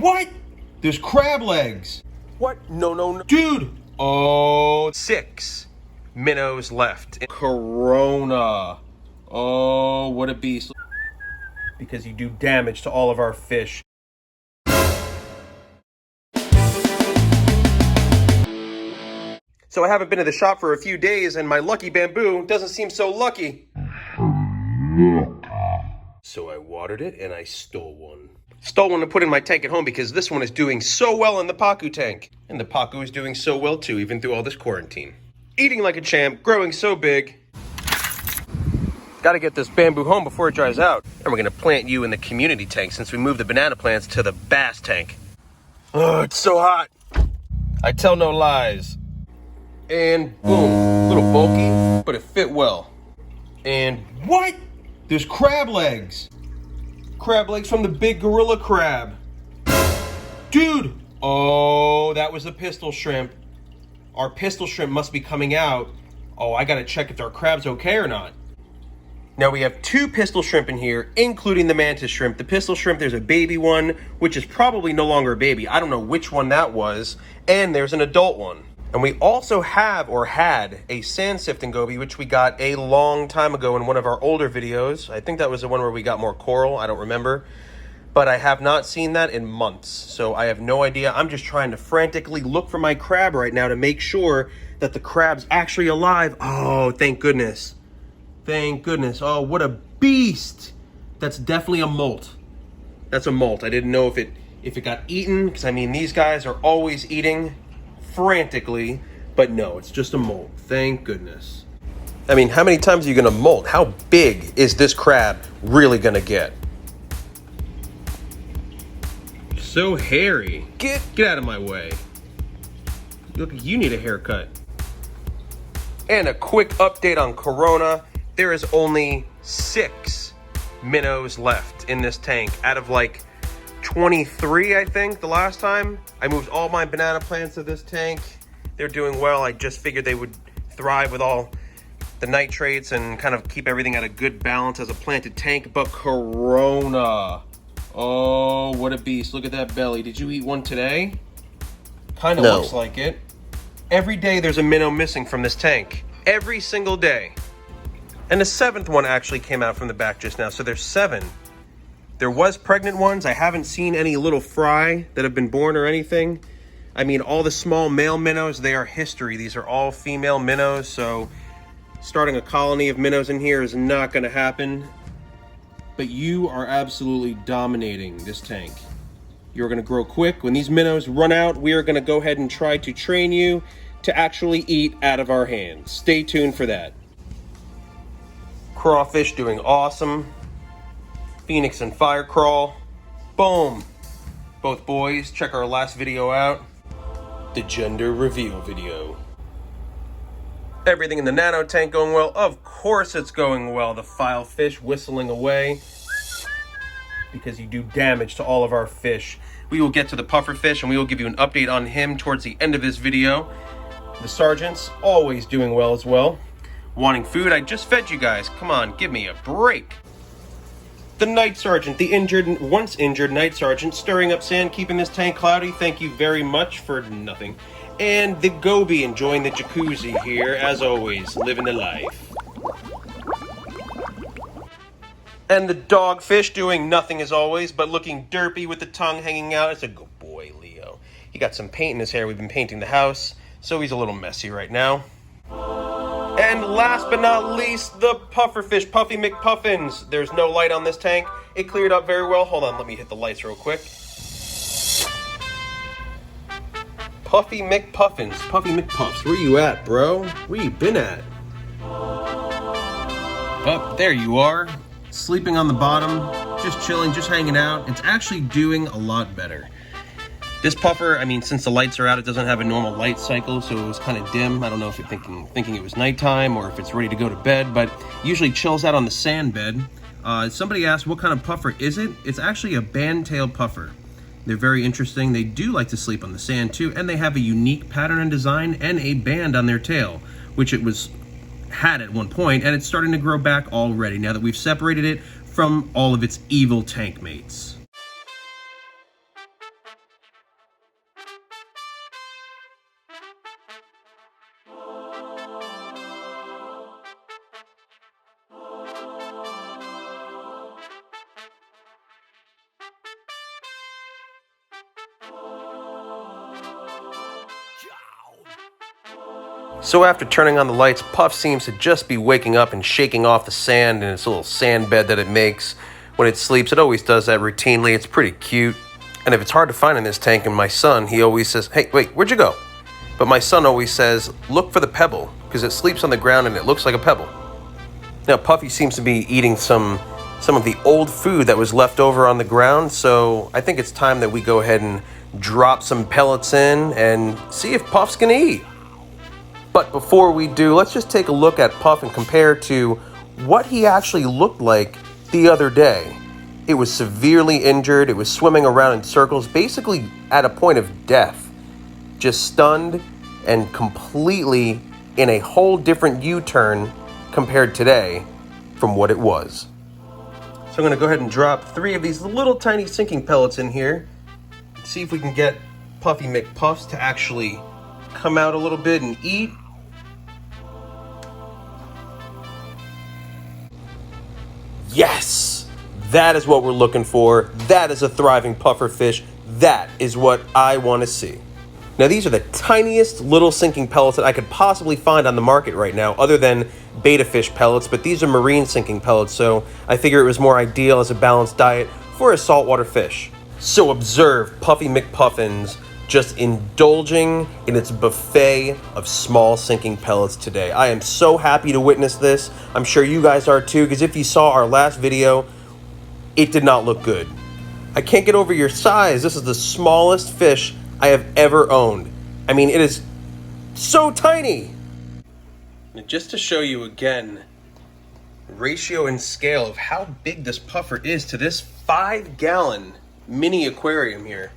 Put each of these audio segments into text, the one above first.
What? There's crab legs. What? No. Dude! Oh, 6 minnows left. Corona. Oh, what a beast. Because you do damage to all of our fish. So I haven't been to the shop for a few days and my lucky bamboo doesn't seem so lucky. So I watered it and I stole one. Stole one to put in my tank at home because this one is doing so well in the Pacu tank. And the Pacu is doing so well too, even through all this quarantine. Eating like a champ, growing so big. Gotta get this bamboo home before it dries out. And we're gonna plant you in the community tank since we moved the banana plants to the bass tank. Oh, it's so hot. I tell no lies. And boom, a little bulky, but it fit well. And what? There's crab legs. Crab legs from the big gorilla crab. Dude! Oh, that was a pistol shrimp. Our pistol shrimp must be coming out. Oh, I gotta check if our crab's okay or not. Now we have 2 pistol shrimp in here, including the mantis shrimp. The pistol shrimp, there's a baby one, which is probably no longer a baby. I don't know which one that was. And there's an adult one. And we also have, or had, a sand sifting goby, which we got a long time ago in one of our older videos. I think that was the one where we got more coral, I don't remember. But I have not seen that in months, so I have no idea. I'm just trying to frantically look for my crab right now to make sure that the crab's actually alive. Oh, thank goodness. Thank goodness. Oh, what a beast. That's definitely a molt. That's a molt. I didn't know if it got eaten, because I mean, these guys are always eating frantically, but no, it's just a molt. Thank goodness. I mean, how many times are you gonna molt? How big is this crab really gonna get? So hairy. Get out of my way. Look, you need a haircut. And a quick update on Corona. There is only 6 minnows left in this tank out of like 23, I think, the last time. I moved all my banana plants to this tank. They're doing well. I just figured they would thrive with all the nitrates and kind of keep everything at a good balance as a planted tank. But Corona. Oh, what a beast. Look at that belly. Did you eat one today? Kind of looks like it. Every day there's a minnow missing from this tank. Every single day. And the 7th one actually came out from the back just now. So there's 7. There was pregnant ones. I haven't seen any little fry that have been born or anything. I mean, all the small male minnows, they are history. These are all female minnows. So starting a colony of minnows in here is not going to happen. But you are absolutely dominating this tank. You're going to grow quick. When these minnows run out, we are going to go ahead and try to train you to actually eat out of our hands. Stay tuned for that. Crawfish doing awesome. Phoenix and fire crawl. Boom. Both boys. Check our last video out. The gender reveal video. Everything in the nano tank going well. Of course it's going well. The file fish whistling away. Because you do damage to all of our fish. We will get to the puffer fish and we will give you an update on him towards the end of this video. The sergeant's always doing well as well. Wanting food? I just fed you guys. Come on, give me a break. The night sergeant, the once injured night sergeant, stirring up sand, keeping this tank cloudy. Thank you very much for nothing. And the goby enjoying the jacuzzi here, as always, living the life. And the dogfish doing nothing as always, but looking derpy with the tongue hanging out. It's a good boy, Leo. He got some paint in his hair. We've been painting the house, so he's a little messy right now. And last but not least, the pufferfish, Puffy McPuffins. There's no light on this tank. It cleared up very well. Hold on, let me hit the lights real quick. Puffy McPuffins, Puffy McPuffs. Where you at, bro? Where you been at? Oh, there you are. Sleeping on the bottom, just chilling, just hanging out. It's actually doing a lot better. This puffer, I mean, since the lights are out, it doesn't have a normal light cycle, so it was kind of dim. I don't know if you're thinking it was nighttime or if it's ready to go to bed, but usually chills out on the sand bed. Somebody asked, what kind of puffer is it? It's actually a band-tailed puffer. They're very interesting. They do like to sleep on the sand too, and they have a unique pattern and design and a band on their tail, which it had at one point, and it's starting to grow back already now that we've separated it from all of its evil tank mates. So after turning on the lights, Puff seems to just be waking up and shaking off the sand in its little sand bed that it makes when it sleeps. It always does that routinely. It's pretty cute. And if it's hard to find in this tank, and my son, he always says, "Hey, wait, where'd you go?" But my son always says, "Look for the pebble," because it sleeps on the ground and it looks like a pebble. Now, Puffy seems to be eating some of the old food that was left over on the ground, so I think it's time that we go ahead and drop some pellets in and see if Puff's gonna eat. But before we do, let's just take a look at Puff and compare to what he actually looked like the other day. It was severely injured. It was swimming around in circles, basically at a point of death. Just stunned and completely in a whole different U-turn compared today from what it was. So I'm going to go ahead and drop 3 of these little tiny sinking pellets in here. See if we can get Puffy McPuffs to actually come out a little bit and eat. Yes! That is what we're looking for. That is a thriving puffer fish. That is what I want to see. Now, these are the tiniest little sinking pellets that I could possibly find on the market right now, other than betta fish pellets, but these are marine sinking pellets, so I figure it was more ideal as a balanced diet for a saltwater fish. So observe Puffy McPuffins just indulging in its buffet of small sinking pellets today. I am so happy to witness this. I'm sure you guys are too, because if you saw our last video, it did not look good. I can't get over your size. This is the smallest fish I have ever owned. I mean, it is so tiny. And just to show you again, ratio and scale of how big this puffer is to this 5-gallon mini aquarium here.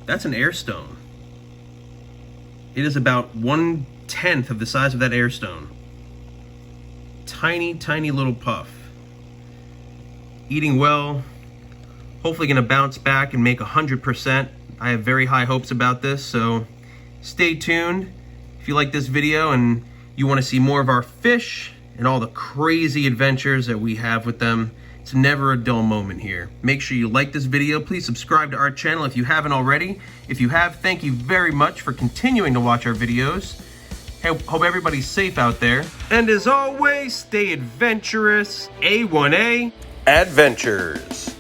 That's an air stone. It is about 1/10 of the size of that air stone. Tiny, tiny little puff. Eating well. Hopefully gonna bounce back and make 100%. I have very high hopes about this, so stay tuned. If you like this video and you wanna see more of our fish and all the crazy adventures that we have with them, it's never a dull moment here. Make sure you like this video. Please subscribe to our channel if you haven't already. If you have, thank you very much for continuing to watch our videos. Hope everybody's safe out there. And as always, stay adventurous. A1A Adventures.